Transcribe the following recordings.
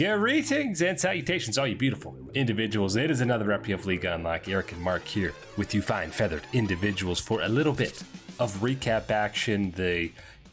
Greetings and salutations, all you beautiful individuals. It is another epi of League Unlock. Eric and Mark here with you fine feathered individuals for a little bit of recap action. The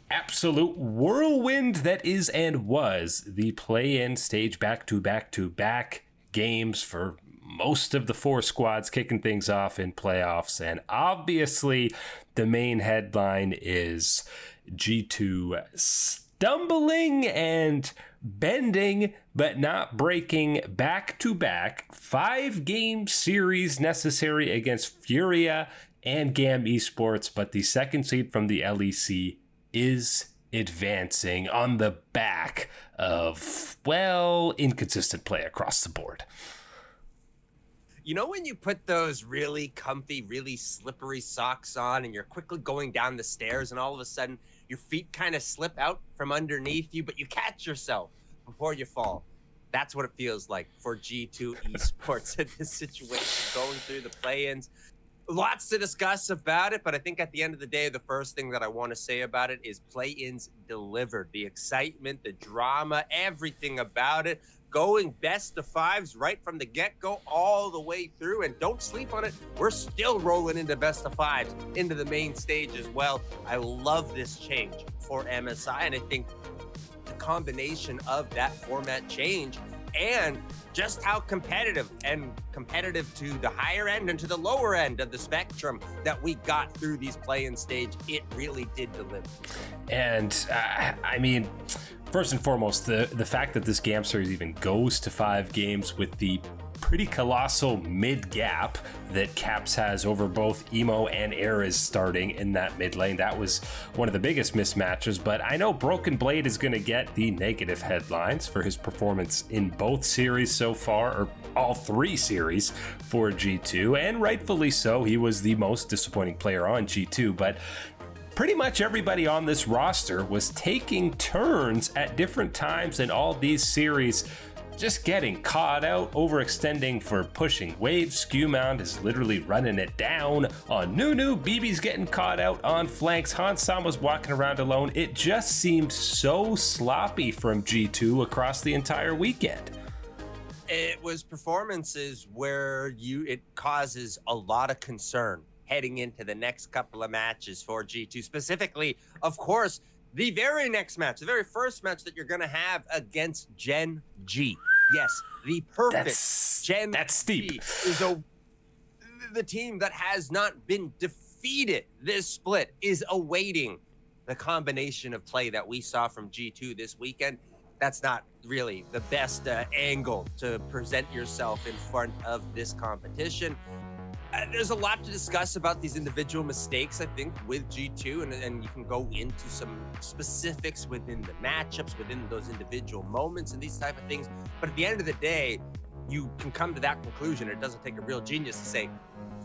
absolute whirlwind that is and was the play-in stage, back-to-back games for most of the four squads kicking things off in playoffs. And obviously the main headline is G2 stumbling and bending but not breaking back-to-back 5-game series necessary against Furia and GAM eSports, but the second seed from the LEC is advancing on the back of, well, inconsistent play across the board. You know when you put those really comfy, really slippery socks on and you're quickly going down the stairs and all of a sudden your feet kind of slip out from underneath you, but you catch yourself before you fall? That's what it feels like for G2 eSports in this situation, going through the play-ins. Lots to discuss about it, but I think at the end of the day, the first thing that I want to say about it is play-ins delivered. The excitement, the drama, everything about it. Going best of fives right from the get-go all the way through, and don't sleep on it. We're still rolling into best of fives into the main stage as well. I love this change for MSI, and I think the combination of that format change and just how competitive to the higher end and to the lower end of the spectrum that we got through these play-in stage, it really did deliver. And I mean, first and foremost, the fact that this GAM series even goes to 5 games with the pretty colossal mid gap that Caps has over both Emo and Era's starting in that mid lane, that was one of the biggest mismatches. But I know Broken Blade is going to get the negative headlines for his performance in both series so far, or all 3 series for G2, and rightfully so. He was the most disappointing player on G2, but pretty much everybody on this roster was taking turns at different times in all these series, just getting caught out, overextending for pushing waves. Skewmound is literally running it down on Nunu. BB's getting caught out on flanks. Hansan was walking around alone. It just seemed so sloppy from G2 across the entire weekend. It was performances where it causes a lot of concern heading into the next couple of matches for G2. Specifically, of course, the very next match, the very first match that you're going to have against Gen G. Yes, the perfect Gen G is the team that has not been defeated. This split is awaiting the combination of play that we saw from G2 this weekend. That's not really the best angle to present yourself in front of this competition. There's a lot to discuss about these individual mistakes, I think, with G2, and you can go into some specifics within the matchups, within those individual moments and these type of things. But at the end of the day, you can come to that conclusion. It doesn't take a real genius to say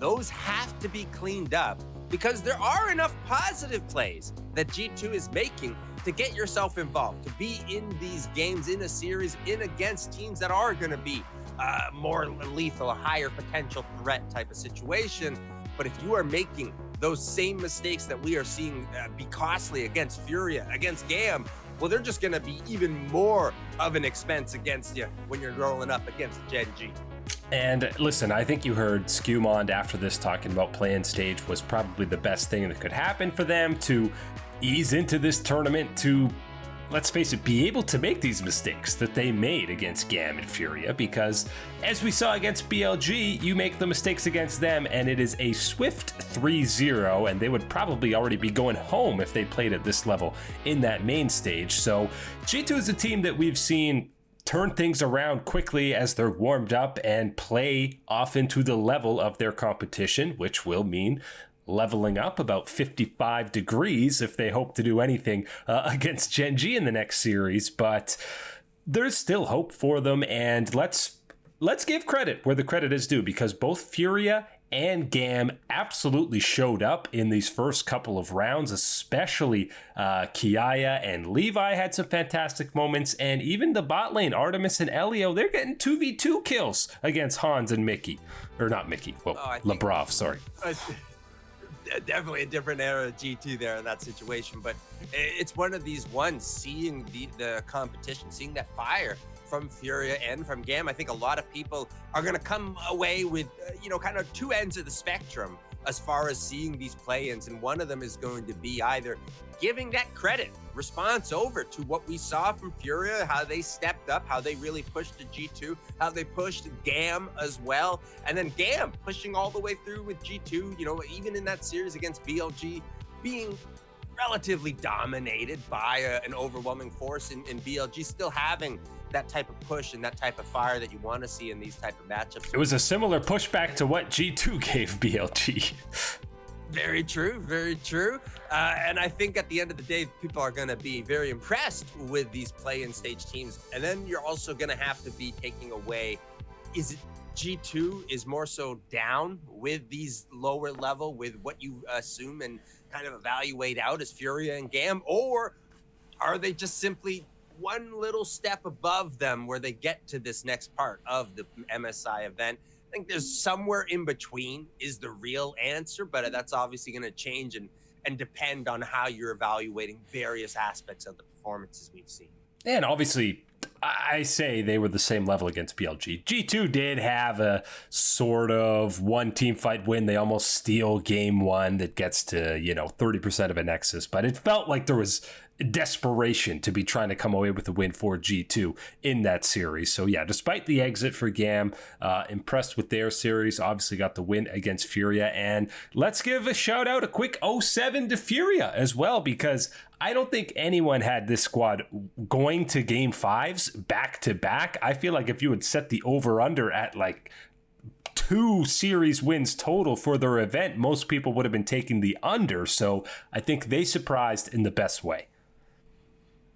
those have to be cleaned up, because there are enough positive plays that G2 is making to get yourself involved, to be in these games, in a series, in against teams that are going to be more lethal, a higher potential threat type of situation. But if you are making those same mistakes that we are seeing be costly against Furia, against GAM, well, they're just going to be even more of an expense against you when you're rolling up against Gen G. And listen, I think you heard Skewmond after this talking about play-in stage was probably the best thing that could happen for them to ease into this tournament, to, let's face it, be able to make these mistakes that they made against GAM and Furia, because as we saw against BLG, you make the mistakes against them and it is a swift 3-0, and they would probably already be going home if they played at this level in that main stage. So G2 is a team that we've seen turn things around quickly as they're warmed up and play off into the level of their competition, which will mean leveling up about 55 degrees if they hope to do anything against Gen G in the next series. But there's still hope for them, and let's give credit where the credit is due, because both Furia and GAM absolutely showed up in these first couple of rounds, especially Kiaya and Levi had some fantastic moments, and even the bot lane, Artemis and Elio, they're getting 2v2 kills against Hans and Mickey. Or not Mickey, well, Labrov, sorry. definitely a different era of G2 there in that situation. But it's one of these ones, seeing the competition, seeing that fire from Furia and from GAM. I think a lot of people are going to come away with, kind of two ends of the spectrum as far as seeing these play-ins. And one of them is going to be either giving that credit response over to what we saw from Furia, how they stepped up, how they really pushed to G2, how they pushed GAM as well. And then GAM pushing all the way through with G2, even in that series against BLG, being relatively dominated by an overwhelming force in BLG, still having that type of push and that type of fire that you want to see in these type of matchups. It was a similar pushback to what G2 gave BLG. Very true, very true. And I think at the end of the day, people are going to be very impressed with these play-in stage teams. And then you're also going to have to be taking away, is it G2 is more so down with these lower level, with what you assume and kind of evaluate out as Furia and GAM, or are they just simply one little step above them where they get to this next part of the MSI event? I think there's somewhere in between is the real answer, but that's obviously going to change and depend on how you're evaluating various aspects of the performances we've seen. And obviously, I say they were the same level against BLG. G2 did have a sort of one team fight win. They almost steal game one that gets to, 30% of a Nexus, but it felt like there was desperation to be trying to come away with a win for G2 in that series. So yeah, despite the exit for GAM, impressed with their series, obviously got the win against Furia. And let's give a shout out, a quick 0-7 to Furia as well, because I don't think anyone had this squad going to game fives back to back. I feel like if you had set the over under at like 2 series wins total for their event, most people would have been taking the under. So I think they surprised in the best way.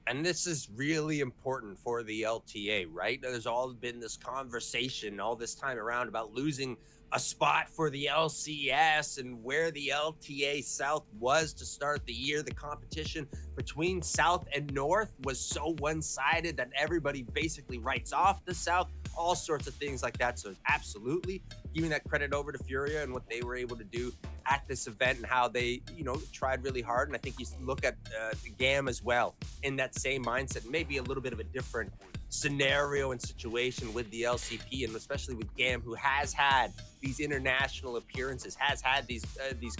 And this is really important for the LTA, right? There's all been this conversation all this time around about losing a spot for the LCS and where the LTA South was to start the year. The competition between South and North was so one-sided that everybody basically writes off the South, all sorts of things like that. So absolutely giving that credit over to Furia and what they were able to do at this event and how they, tried really hard. And I think you look at the GAM as well in that same mindset, maybe a little bit of a different scenario and situation with the LCP, and especially with GAM, who has had these international appearances, has had these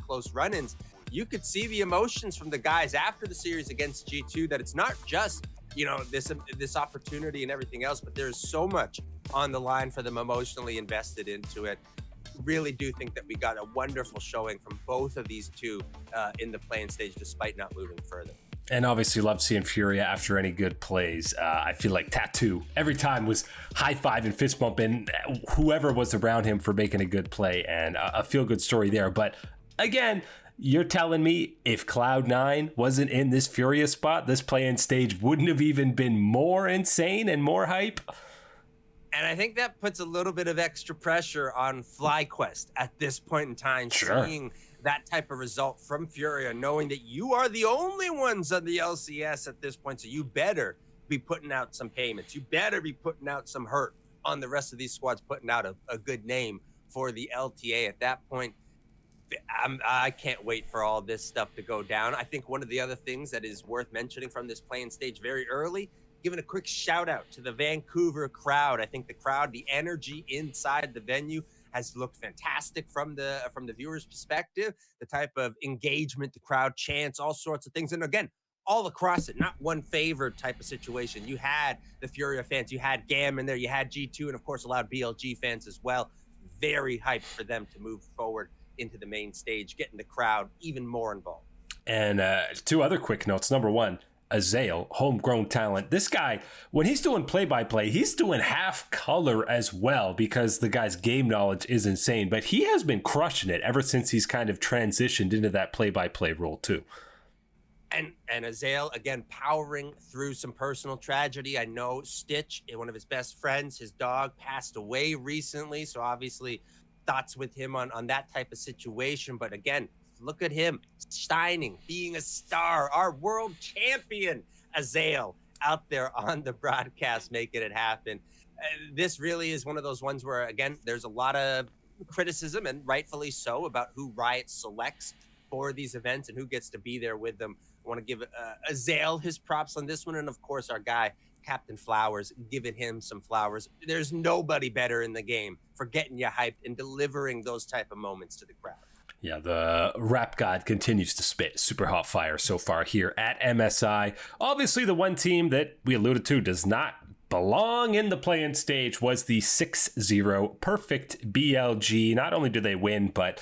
close run-ins. You could see the emotions from the guys after the series against G2, that it's not just this opportunity and everything else, but there's so much on the line for them emotionally invested into it. Really do think that we got a wonderful showing from both of these two in the playing stage, despite not moving further. And obviously love seeing Furia after any good plays. I feel like Tattoo every time was high five and fist bumping whoever was around him for making a good play, and a feel good story there. But again, you're telling me if Cloud9 wasn't in this Furia spot, this play-in stage wouldn't have even been more insane and more hype? And I think that puts a little bit of extra pressure on FlyQuest at this point in time, sure, seeing that type of result from Furia, knowing that you are the only ones on the LCS at this point. So you better be putting out some payments. You better be putting out some hurt on the rest of these squads, putting out a good name for the LTA at that point. I can't wait for all this stuff to go down. I think one of the other things that is worth mentioning from this playing stage very early, giving a quick shout out to the Vancouver crowd. I think the crowd, the energy inside the venue has looked fantastic from the viewers' perspective. The type of engagement, the crowd chants, all sorts of things. And again, all across it, not one favored type of situation. You had the Furia fans, you had GAM in there, you had G2, and of course a lot of BLG fans as well. Very hyped for them to move forward into the main stage, getting the crowd even more involved. And 2 other quick notes. Number 1, Azael, homegrown talent. This guy, when he's doing play-by-play, he's doing half color as well, because the guy's game knowledge is insane. But he has been crushing it ever since he's kind of transitioned into that play-by-play role too. And Azael, again, powering through some personal tragedy. I know Stitch, one of his best friends, his dog, passed away recently. So obviously thoughts with him on that type of situation. But again, look at him shining, being a star, our world champion, Azael, out there on the broadcast, making it happen. This really is one of those ones where, again, there's a lot of criticism, and rightfully so, about who Riot selects for these events and who gets to be there with them. I want to give Azale his props on this one. And of course, our guy, Captain Flowers, giving him some flowers. There's nobody better in the game for getting you hyped and delivering those type of moments to the crowd. Yeah, the rap god continues to spit super hot fire so far here at MSI. Obviously, the one team that we alluded to does not belong in the play-in stage was the 6-0 perfect BLG. Not only did they win, but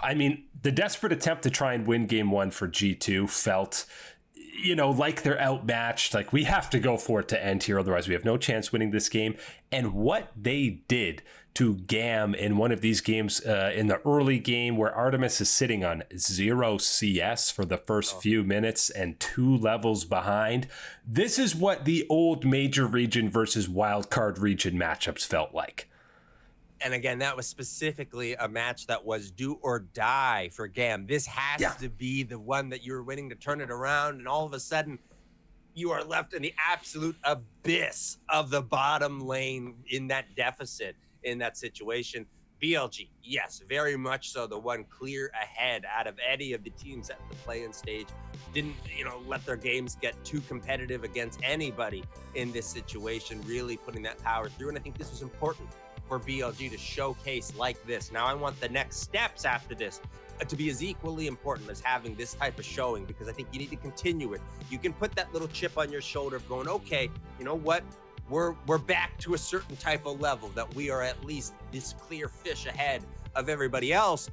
I mean, the desperate attempt to try and win game one for G2 felt, you know, like they're outmatched. Like, we have to go for it to end here, otherwise we have no chance winning this game. And what they did to GAM in one of these games in the early game where Artemis is sitting on 0 CS for the first few minutes and 2 levels behind. This is what the old major region versus wildcard region matchups felt like. And again, that was specifically a match that was do or die for GAM. This has to be the one that you were winning to turn it around. And all of a sudden, you are left in the absolute abyss of the bottom lane in that deficit, in that situation. BLG, yes, very much so the one clear ahead out of any of the teams at the play-in stage. Didn't, you know, let their games get too competitive against anybody in this situation, really putting that power through. And I think this was important for BLG to showcase like this. Now I want the next steps after this to be as equally important as having this type of showing, because I think you need to continue it. You can put that little chip on your shoulder of going, okay, you know what? We're back to a certain type of level that we are at least this clear fish ahead of everybody else.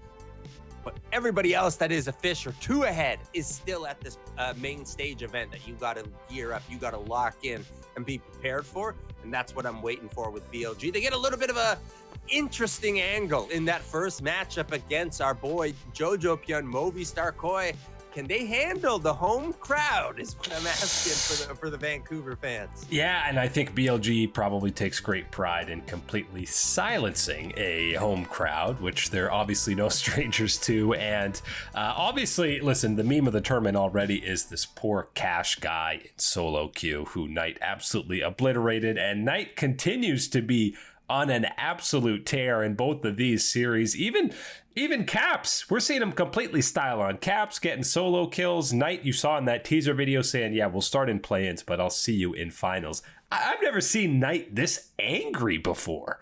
But everybody else that is a fish or two ahead is still at this main stage event that you got to gear up, you got to lock in and be prepared for. And that's what I'm waiting for with BLG. They get a little bit of a interesting angle in that first matchup against our boy Jojo Pion, Movistar Koi. Can they handle the home crowd is what I'm asking for the Vancouver fans. Yeah, and I think BLG probably takes great pride in completely silencing a home crowd, which they're obviously no strangers to. And obviously, listen, the meme of the tournament already is this poor Cash guy in solo queue who Knight absolutely obliterated. And Knight continues to be on an absolute tear in both of these series. Even Caps, we're seeing him completely style on. Caps getting solo kills. Knight, you saw in that teaser video saying, yeah, we'll start in play-ins, but I'll see you in finals. I've never seen Knight this angry before.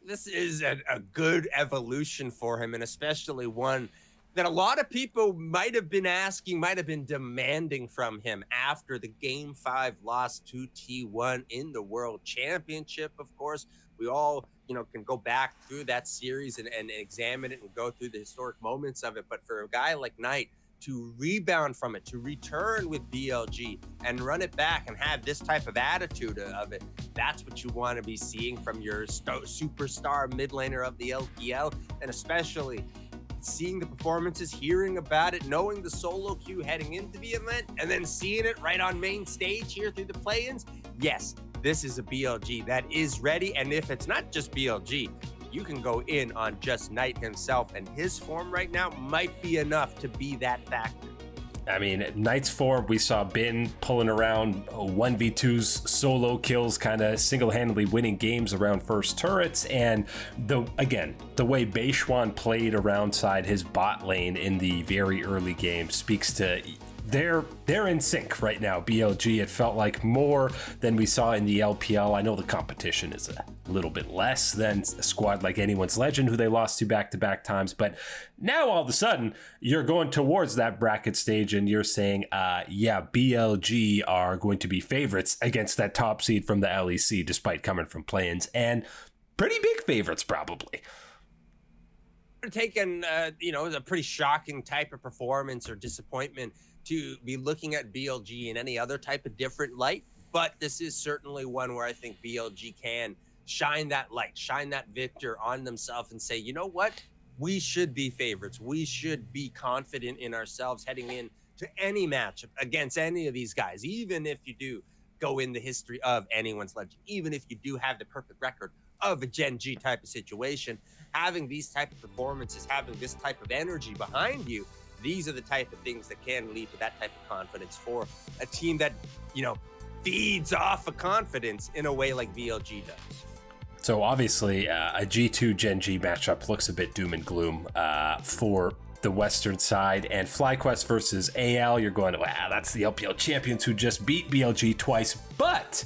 This is a good evolution for him, and especially one that a lot of people might have been asking, might have been demanding from him after the Game 5 loss to T1 in the World Championship. Of course, we all, you know, can go back through that series and examine it and go through the historic moments of it. But for a guy like Knight to rebound from it, to return with BLG and run it back and have this type of attitude of it, that's what you want to be seeing from your superstar mid laner of the LPL, and especially seeing the performances, hearing about it, knowing the solo queue heading into the event, and then seeing it right on main stage here through the play-ins. Yes, this is a BLG that is ready. And if it's not just BLG, you can go in on just Knight himself, and his form right now might be enough to be that factor. I mean, Knight's form, we saw Bin pulling around 1v2s, solo kills, kind of single-handedly winning games around first turrets. And the way Beishuan played around side his bot lane in the very early game speaks to they're in sync right now. BLG, it felt like more than we saw in the LPL. I know the competition is a little bit less than a squad like Anyone's Legend, who they lost to back-to-back times. But now all of a sudden, you're going towards that bracket stage and you're saying, yeah, BLG are going to be favorites against that top seed from the LEC, despite coming from play-ins, and pretty big favorites probably. Taken, you know, a pretty shocking type of performance or disappointment to be looking at BLG in any other type of different light. But this is certainly one where I think BLG can shine that light, shine that victor on themselves and say, you know what? We should be favorites. We should be confident in ourselves heading in to any match against any of these guys, even if you do go in the history of Anyone's Legend, even if you do have the perfect record of a Gen G type of situation. Having these type of performances, having this type of energy behind you, these are the type of things that can lead to that type of confidence for a team that, you know, feeds off of confidence in a way like BLG does. So obviously a G2 Gen G matchup looks a bit doom and gloom for the Western side, and FlyQuest versus AL, you're going, wow, that's the LPL champions who just beat BLG twice. But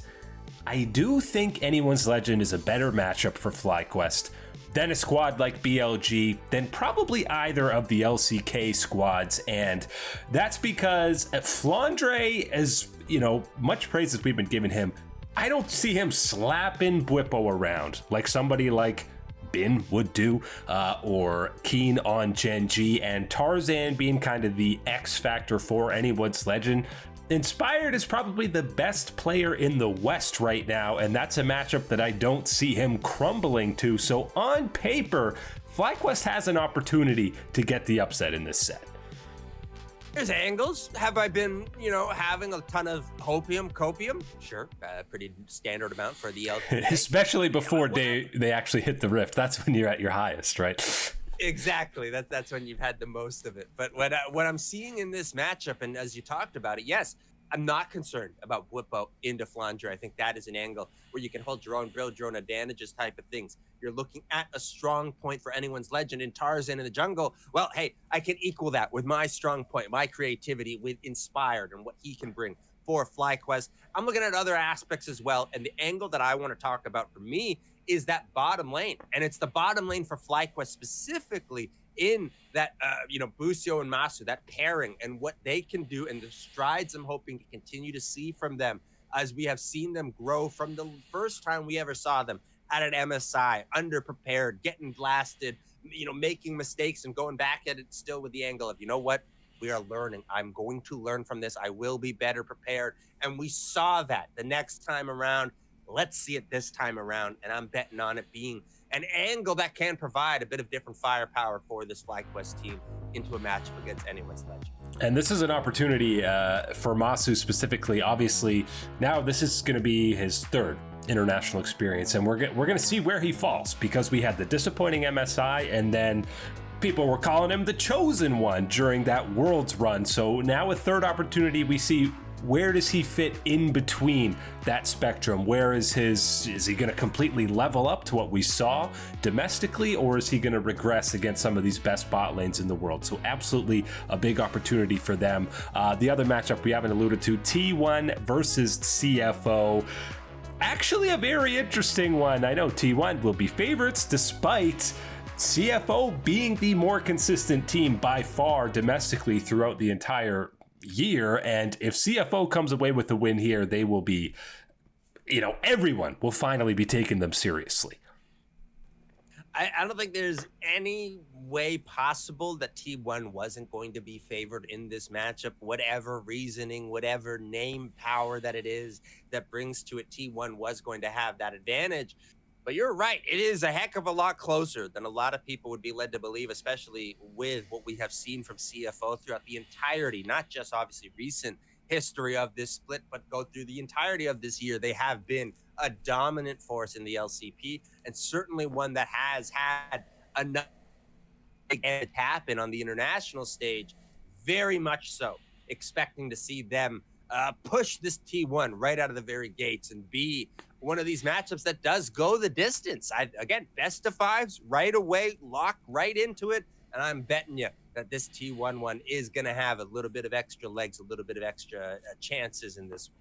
I do think Anyone's Legend is a better matchup for FlyQuest than a squad like BLG, than probably either of the LCK squads. And that's because Flandre, as you know, much praise as we've been giving him, I don't see him slapping Bwipo around like somebody like Bin would do, or Keen on Gen G, and Tarzan being kind of the X factor for Anyone's Legend. Inspired is probably the best player in the West right now, and that's a matchup that I don't see him crumbling to. So on paper, FlyQuest has an opportunity to get the upset in this set. There's angles. Have I been, having a ton of copium? Sure, pretty standard amount for the LPL. Especially before they actually hit the rift. That's when you're at your highest, right? Exactly. That's when you've had the most of it. But what I'm seeing in this matchup, and as you talked about it, yes, I'm not concerned about Bwipo into Flandre. I think that is an angle where you can hold your own, build your own advantages type of things. You're looking at a strong point for Anyone's Legend in Tarzan in the jungle. Well, hey, I can equal that with my strong point, my creativity with Inspired and what he can bring for FlyQuest. I'm looking at other aspects as well. And the angle that I want to talk about for me is that bottom lane. And it's the bottom lane for FlyQuest specifically in that, Busio and Masu, that pairing and what they can do and the strides I'm hoping to continue to see from them as we have seen them grow from the first time we ever saw them at an MSI, underprepared, getting blasted, making mistakes and going back at it still with the angle of, you know what? We are learning. I'm going to learn from this. I will be better prepared. And we saw that the next time around. Let's see it this time around. And I'm betting on it being an angle that can provide a bit of different firepower for this FlyQuest team into a matchup against Anyone's Legend. And this is an opportunity for Masu specifically. Obviously, now this is going to be his third international experience, and we're going to see where he falls, because we had the disappointing MSI, and then people were calling him the chosen one during that Worlds run. So now a third opportunity, we see where does he fit in between that spectrum? Is he going to completely level up to what we saw domestically, or is he going to regress against some of these best bot lanes in the world? So absolutely a big opportunity for them. The other matchup we haven't alluded to, T1 versus CFO. Actually a very interesting one. I know T1 will be favorites despite CFO being the more consistent team by far domestically throughout the entire year. And if CFO comes away with the win here, they will be, everyone will finally be taking them seriously. I don't think there's any way possible that T1 wasn't going to be favored in this matchup. Whatever reasoning, whatever name power that it is that brings to it, T1 was going to have that advantage. But you're right. It is a heck of a lot closer than a lot of people would be led to believe, especially with what we have seen from CFO throughout the entirety, not just obviously recent history of this split, but go through the entirety of this year. They have been a dominant force in the LCP, and certainly one that has had enough to happen on the international stage. Very much so. Expecting to see them push this T1 right out of the very gates and be one of these matchups that does go the distance. Again, best of fives right away, lock right into it. And I'm betting you that this T1 one is going to have a little bit of extra legs, a little bit of extra chances in this one.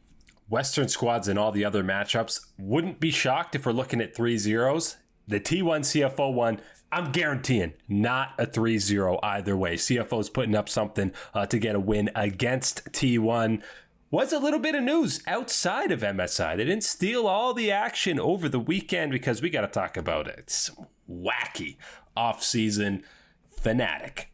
Western squads and all the other matchups, wouldn't be shocked if we're looking at 3-0s. The T1 CFO one, I'm guaranteeing not a 3-0 either way. CFO's putting up something to get a win against T1. Was a little bit of news outside of MSI. They didn't steal all the action over the weekend because we got to talk about it. It's wacky off-season. Fnatic.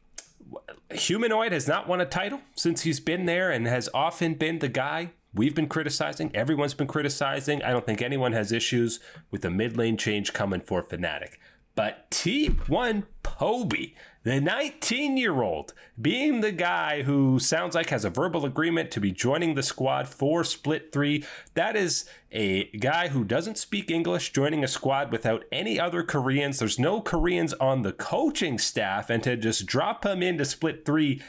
Humanoid has not won a title since he's been there and has often been the guy we've been criticizing. Everyone's been criticizing. I don't think anyone has issues with the mid lane change coming for Fnatic. But T1 Poby, the 19-year-old, being the guy who sounds like has a verbal agreement to be joining the squad for Split 3. That is a guy who doesn't speak English joining a squad without any other Koreans. There's no Koreans on the coaching staff, and to just drop him into Split 3,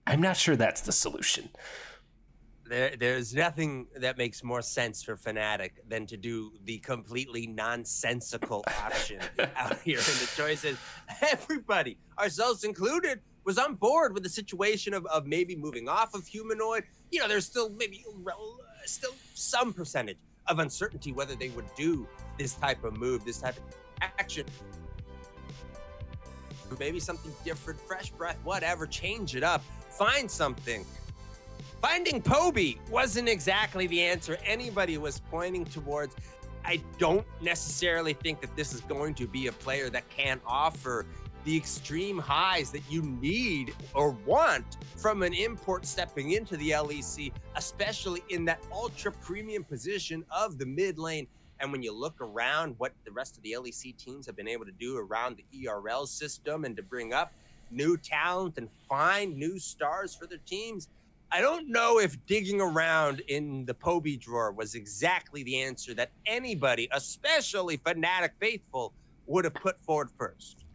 I'm not sure that's the solution. There's nothing that makes more sense for Fnatic than to do the completely nonsensical option out here. And the choice is everybody, ourselves included, was on board with the situation of maybe moving off of humanoid. You know, there's still maybe still some percentage of uncertainty whether they would do this type of move, this type of action. Maybe something different, fresh breath, whatever, change it up, find something. Finding Poby wasn't exactly the answer anybody was pointing towards. I don't necessarily think that this is going to be a player that can offer the extreme highs that you need or want from an import stepping into the LEC, especially in that ultra premium position of the mid lane. And when you look around what the rest of the LEC teams have been able to do around the ERL system and to bring up new talent and find new stars for their teams, I don't know if digging around in the Poby drawer was exactly the answer that anybody, especially Fnatic faithful, would have put forward first.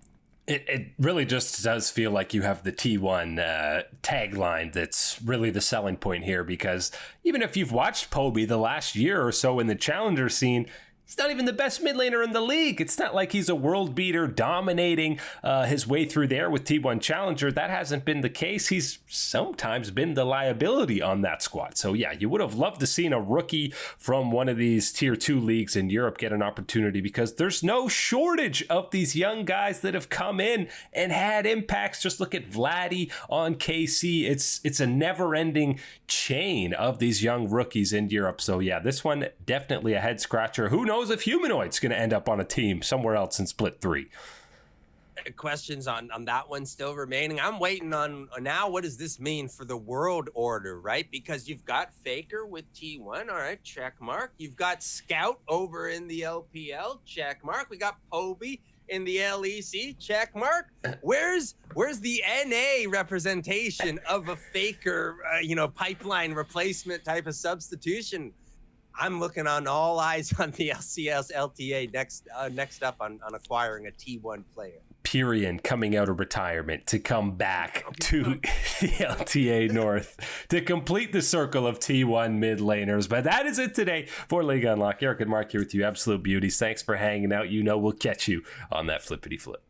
It really just does feel like you have the T1 tagline that's really the selling point here, because even if you've watched Poby the last year or so in the challenger scene, he's not even the best mid laner in the league. It's not like he's a world beater dominating his way through there with T1 Challenger. That hasn't been the case. He's sometimes been the liability on that squad. So yeah, you would have loved to seen a rookie from one of these tier 2 leagues in Europe get an opportunity, because there's no shortage of these young guys that have come in and had impacts. Just look at Vladdy on KC. It's a never-ending chain of these young rookies in Europe. So yeah, this one definitely a head scratcher. Who knows if Humanoid's going to end up on a team somewhere else in Split 3. Questions on that one still remaining. I'm waiting on now, what does this mean for the world order, right? Because you've got Faker with T1, all right, check mark. You've got Scout over in the LPL, check mark. We got Poby in the LEC, check mark. Where's the NA representation of a Faker, pipeline replacement type of substitution? I'm looking on all eyes on the LCS LTA next up on acquiring a T1 player. Pyrian coming out of retirement to come back to the LTA North to complete the circle of T1 mid laners. But that is it today for League Unlock. Eric and Mark here with you, absolute beauties. Thanks for hanging out. We'll catch you on that flippity flip.